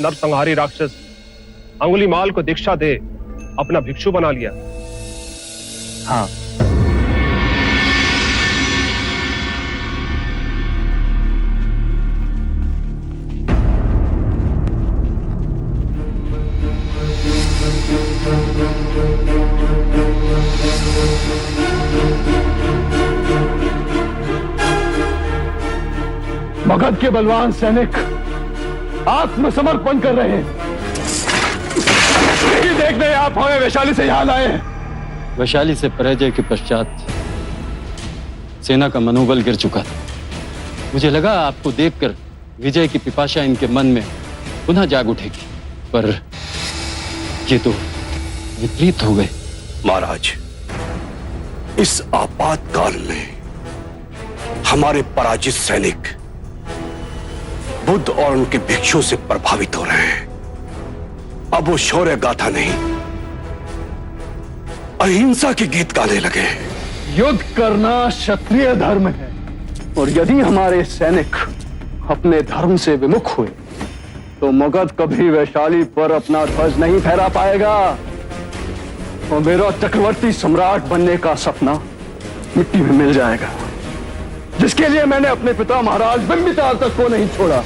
नरसंहारी राक्षस अंगुलीमाल को दीक्षा दे अपना भिक्षु बना लिया। हाँ, मगध के बलवान सैनिक आत्मसमर्पण कर रहे हैं। यही देखने आप हमें वैशाली से यहां लाए हैं। वैशाली से पराजय के पश्चात सेना का मनोबल गिर चुका था। मुझे लगा आपको देखकर विजय की पिपाशा इनके मन में पुनः जाग उठेगी, पर ये तो विपरीत हो गए। महाराज, इस आपातकाल में हमारे पराजित सैनिक बुद्ध और उनके भिक्षुओं से प्रभावित हो रहे हैं। अब वो शौर्य गाथा नहीं, अहिंसा के गीत गाने लगे। युद्ध करना क्षत्रिय धर्म है, और यदि हमारे सैनिक अपने धर्म से विमुख हुए तो मगध कभी वैशाली पर अपना ध्वज नहीं फहरा पाएगा, और मेरा चक्रवर्ती सम्राट बनने का सपना मिट्टी में मिल जाएगा, जिसके लिए मैंने अपने पिता महाराज बिंबिसार तक को नहीं छोड़ा।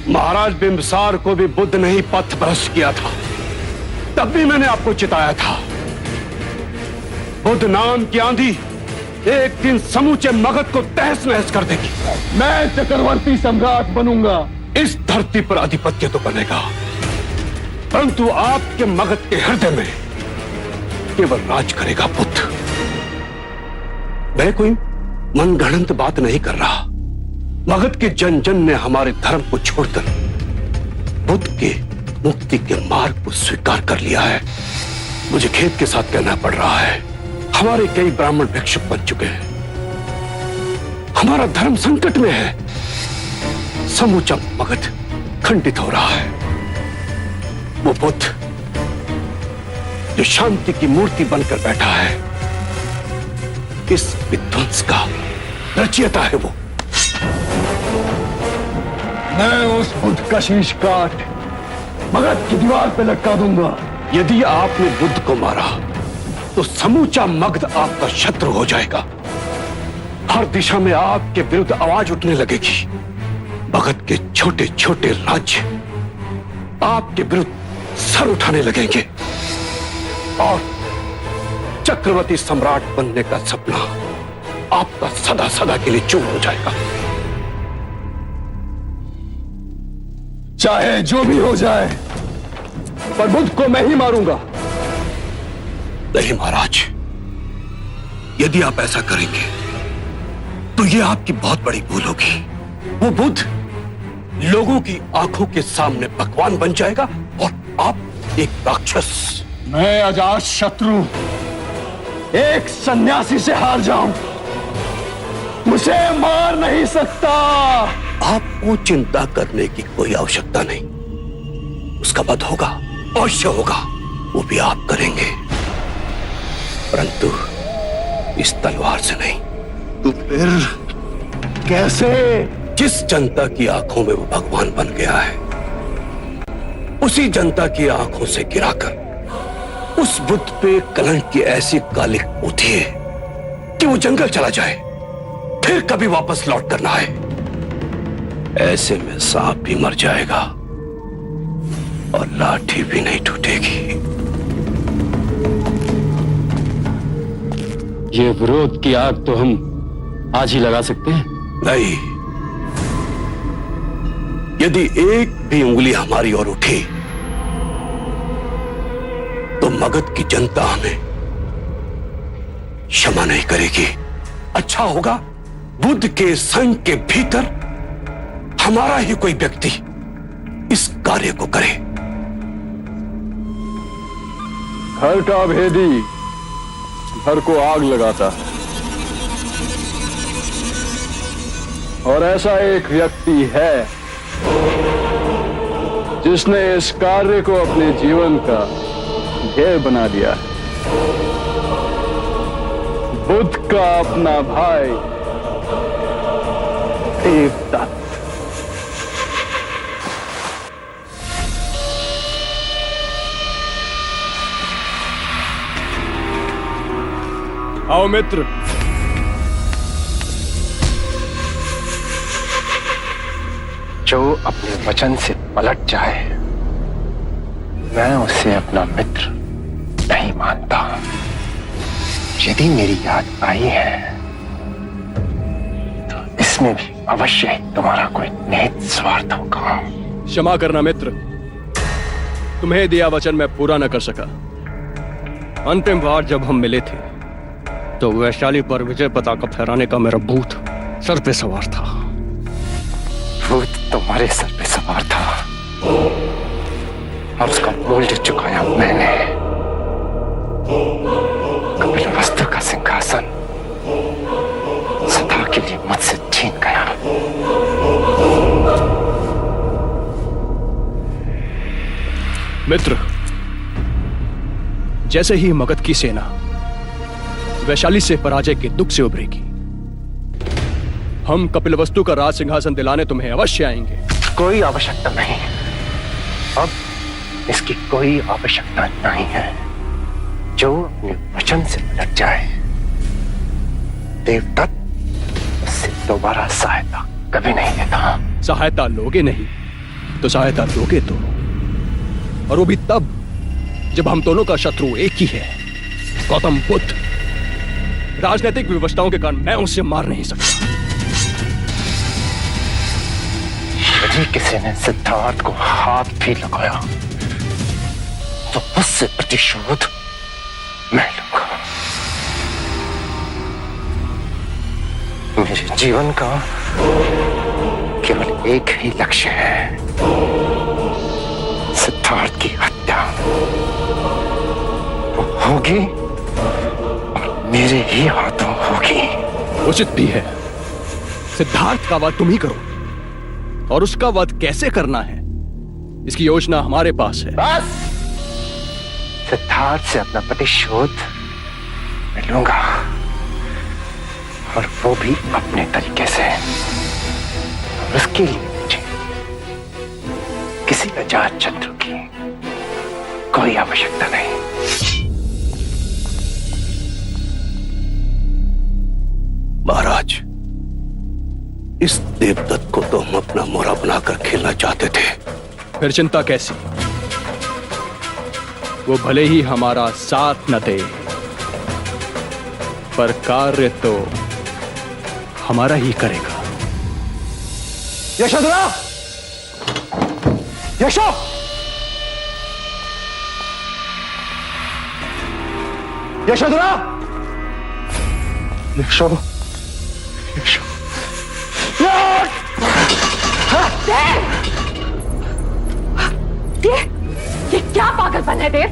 महाराज बिंबिसार को भी बुद्ध ने ही पथ भ्रष्ट किया था, तब भी मैंने आपको चिताया था। बुद्ध नाम की आंधी एक दिन समूचे मगध को तहस नहस कर देगी। मैं चक्रवर्ती सम्राट बनूंगा। इस धरती पर आधिपत्य तो बनेगा, परंतु आपके मगध के हृदय में केवल राज करेगा बुद्ध। मैं कोई मनगढ़ंत बात नहीं कर रहा। मगध के जन जन ने हमारे धर्म को छोड़कर बुद्ध के मुक्ति के मार्ग को स्वीकार कर लिया है। मुझे खेद के साथ कहना पड़ रहा है, हमारे कई ब्राह्मण भिक्षुक बन चुके हैं। हमारा धर्म संकट में है। समूचा मगध खंडित हो रहा है। वो बुद्ध जो शांति की मूर्ति बनकर बैठा है, इस विध्वंस का रचयिता है वो। मैं उस बुद्ध का शीश काट मगध की दीवार पे लटका दूंगा। यदि आपने बुद्ध को मारा तो समूचा मगध आपका शत्रु हो जाएगा। हर दिशा में आपके विरुद्ध आवाज उठने लगेगी। मगध के छोटे छोटे राज्य आपके विरुद्ध सर उठाने लगेंगे, और चक्रवर्ती सम्राट बनने का सपना आपका सदा सदा के लिए चूर हो जाएगा। चाहे जो भी हो जाए, पर बुद्ध को मैं ही मारूंगा। नहीं महाराज, यदि आप ऐसा करेंगे तो यह आपकी बहुत बड़ी भूल होगी। वो बुद्ध लोगों की आंखों के सामने भगवान बन जाएगा और आप एक राक्षस। मैं अजात शत्रु एक सन्यासी से हार जाऊं, मुझे मार नहीं सकता। आपको चिंता करने की कोई आवश्यकता नहीं। उसका वध होगा, अवश्य होगा, वो भी आप करेंगे, परंतु इस तलवार से नहीं। तो फिर कैसे? जिस जनता की आंखों में वो भगवान बन गया है, उसी जनता की आंखों से गिराकर उस बुद्ध पे कलंक की ऐसी कालिक पोतीए कि वो जंगल चला जाए, फिर कभी वापस लौट कर ना आए। ऐसे में सांप भी मर जाएगा और लाठी भी नहीं टूटेगी। ये विरोध की आग तो हम आज ही लगा सकते हैं। नहीं, यदि एक भी उंगली हमारी ओर उठी तो मगध की जनता हमें क्षमा नहीं करेगी। अच्छा होगा बुद्ध के संघ के भीतर हमारा ही कोई व्यक्ति इस कार्य को करे। घर का भेदी घर को आग लगाता है, और ऐसा एक व्यक्ति है जिसने इस कार्य को अपने जीवन का ध्येय बना लिया है। बुद्ध का अपना भाई देवदत्त। आओ मित्र। जो अपने वचन से पलट जाए मैं उसे अपना मित्र नहीं मानता। यदि मेरी याद आई है तो इसमें भी अवश्य ही तुम्हारा कोई निहित स्वार्थ होगा। क्षमा करना मित्र, तुम्हें दिया वचन मैं पूरा न कर सका। अंतिम बार जब हम मिले थे तो वैशाली पर विजय पताका फहराने का मेरा भूत सर पे सवार था। भूत तुम्हारे सर पे सवार था और उसका मूल्य चुकाया मैंने। कपिलवस्तु का सिंहासन सदा के लिए मुझसे छीन गया। मित्र, जैसे ही मगध की सेना वैशाली से पराजय के दुख से उभरेगी, हम कपिलवस्तु का राज सिंहासन दिलाने तुम्हें अवश्य आएंगे। कोई आवश्यकता नहीं, अब इसकी कोई आवश्यकता नहीं है। जो अपने वचन से पलट जाए देवदत्त उससे दोबारा सहायता कभी नहीं देता। सहायता लोगे नहीं तो सहायता दोगे तो, और वो भी तब जब हम दोनों का शत्रु एक ही है, गौतम बुद्ध। राजनीतिक विवशताओं के कारण मैं उसे मार नहीं सकता। यदि किसी ने सिद्धार्थ को हाथ भी लगाया तो उससे प्रतिशोध मैं लूंगा। मेरे जीवन का केवल एक ही लक्ष्य है, सिद्धार्थ की हत्या। वो होगी और मेरे ही हाथों होगी। उचित भी है, सिद्धार्थ का वध तुम ही करो, और उसका वध कैसे करना है इसकी योजना हमारे पास है। बस सिद्धार्थ से अपना प्रतिशोध मैं लूंगा, और वो भी अपने तरीके से। और उसके लिए मुझे किसी अजात शत्रु की कोई आवश्यकता नहीं। महाराज, इस देवदत्त को तो हम अपना मोहरा बनाकर खेलना चाहते थे। फिर चिंता कैसी? वो भले ही हमारा साथ न दे, पर कार्य तो हमारा ही करेगा। यशोधरा! यशो! यशोधरा! यशो! यशो! ये क्या पागलपन है देव?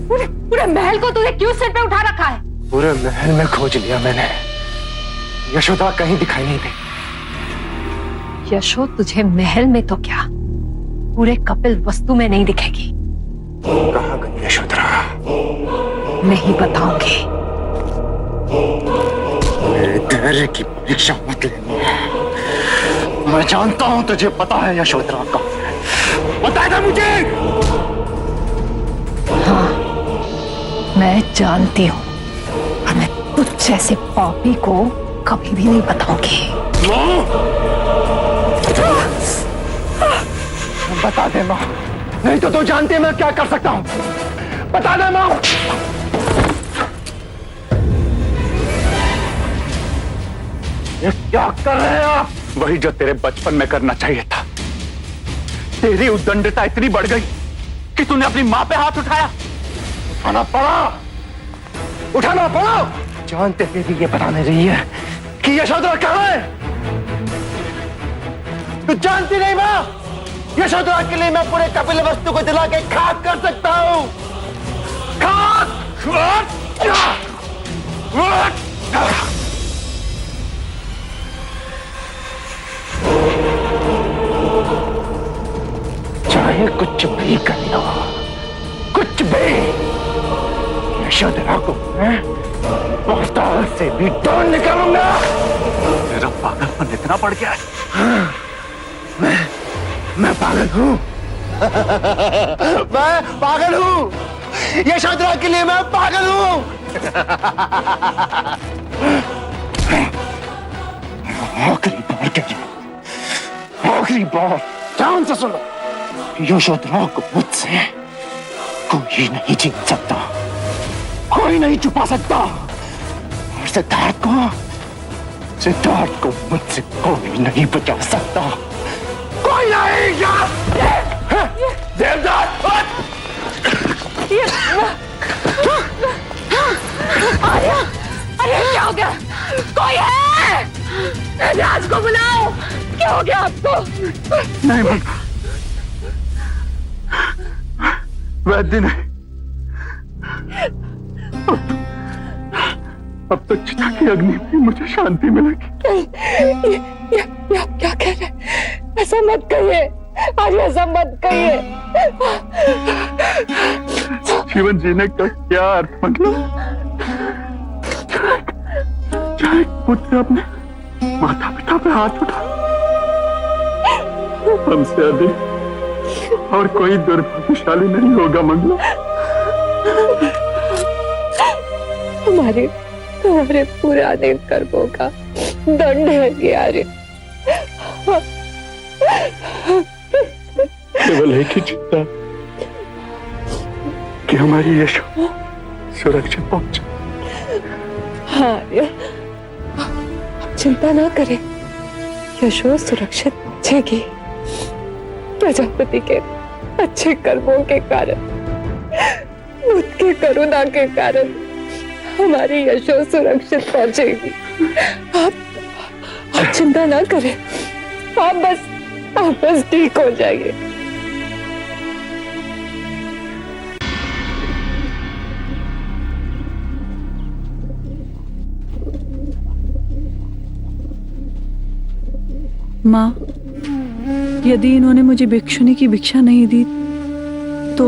पूरे महल को तूने क्यों सिर पे उठा रखा है? पूरे महल में खोज लिया मैंने, यशोदा कहीं दिखाई नहीं दी। यशो, तुझे महल में तो क्या, पूरे कपिल वस्तु में नहीं दिखेगी। कहाँ गई यशोधरा? नहीं बताऊंगी। मेरे धैर्य की परीक्षा मत लेनी है। मैं जानता हूं तुझे पता है यशोधरा का। बता दे मुझे। हाँ, मैं जानती हूँ, और मैं तुझ जैसे पापी को कभी भी नहीं बताऊंगी। बता दे मां, नहीं तो तू जानती है मैं क्या कर सकता हूं। बता दे मां। ये क्या कर रहे हैं आप? वही जो तेरे बचपन में करना चाहिए था। तेरी उद्दंडता इतनी बढ़ गई कि तूने अपनी मां पे हाथ उठाया। उठाना पड़ा, उठाना पड़ा। जानते हुए भी ये बता नहीं रही है कि यशोधरा कहाँ है। तू जानती नहीं मां, यशोधरा के लिए मैं पूरे कपिल वस्तु को दिला के खाक कर सकता हूं। खाक! चाहे कुछ भी कर लो, कुछ भी, यशोधरा को मैं पाताल से भी ढूंढ निकालूंगा। मेरा पागलपन इतना बढ़ गया है। हाँ, मैं पागल हूं। मैं पागल हूं। यशोधरा के लिए मैं पागल हूं। आखिरी बार कह रहा हूं, आखिरी बार ध्यान से सुनो। यशोधरा को मुझसे कोई नहीं छीन सकता, कोई नहीं छुपा सकता। और सिद्धार्थ को मुझसे कोई नहीं बचा सकता, कोई नहीं। देवदास आर्या, अरे क्या हो गया? कोई है? राज को बुलाओ। क्या हो गया आपको? नहीं मंगला, वैद्य नहीं। अब तो चिता की अग्नि में मुझे शांति मिलेगी। ये आप क्या कह रहे हैं? ऐसा मत कहिए आर्या, ऐसा मत कहिए। जीवन जीने का क्या अर्थ मंगला? चाहे पुत्र अपने माता पिता पे हाथ उठा, हमसे अधिक और कोई दुर्भाग्यशाली नहीं होगा मंगला। हमारे पुराने कर्मों का दंड है ये आर्य। केवल एक ही चिंता कि हमारी यशो सुरक्षित पहुंचे। हाँ आर्य, चिंता ना करें, यशो सुरक्षित पहुंचेगी। प्रजापति के अच्छे कर्मों के कारण, उसकी करुणा के कारण हमारी यशो सुरक्षित पहुंचेगी। आप चिंता ना करें, आप बस ठीक हो जाइए। माँ, यदि इन्होंने मुझे भिक्षुनी की भिक्षा नहीं दी तो?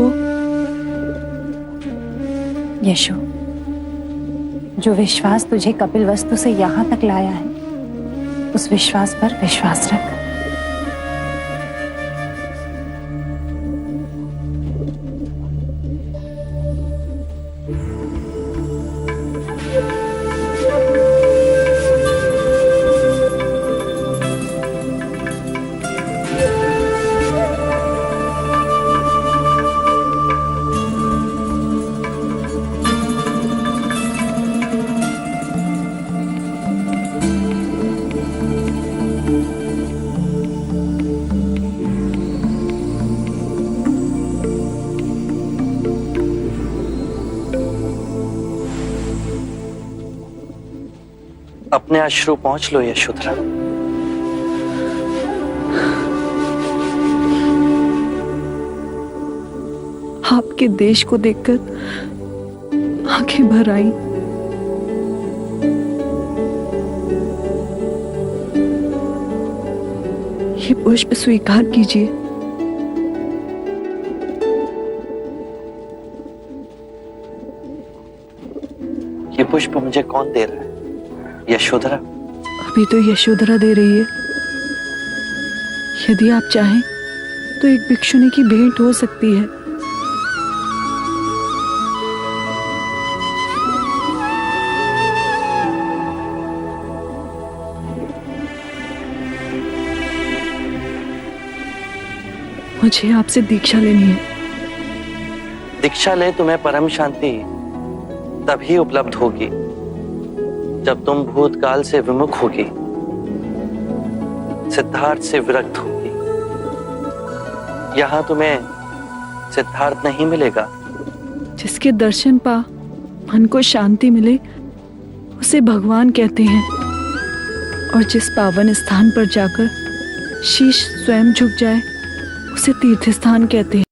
यशो, जो विश्वास तुझे कपिलवस्तु से यहाँ तक लाया है, उस विश्वास पर विश्वास रख। अपने अश्रु पहुंच लो यशोधरा। आपके देश को देखकर आंखें भर आई। ये पुष्प स्वीकार कीजिए। ये पुष्प मुझे कौन दे रहा है? यशोधरा। अभी तो यशोधरा दे रही है। यदि आप चाहें तो एक भिक्षुनी की भेंट हो सकती है। मुझे आपसे दीक्षा लेनी है। दीक्षा ले तुम्हें परम शांति तभी उपलब्ध होगी जब तुम भूतकाल से विमुख होगी, सिद्धार्थ से विरक्त होगी। यहां तुम्हें सिद्धार्थ नहीं मिलेगा। जिसके दर्शन पा मन को शांति मिले उसे भगवान कहते हैं, और जिस पावन स्थान पर जाकर शीश स्वयं झुक जाए उसे तीर्थ स्थान कहते हैं।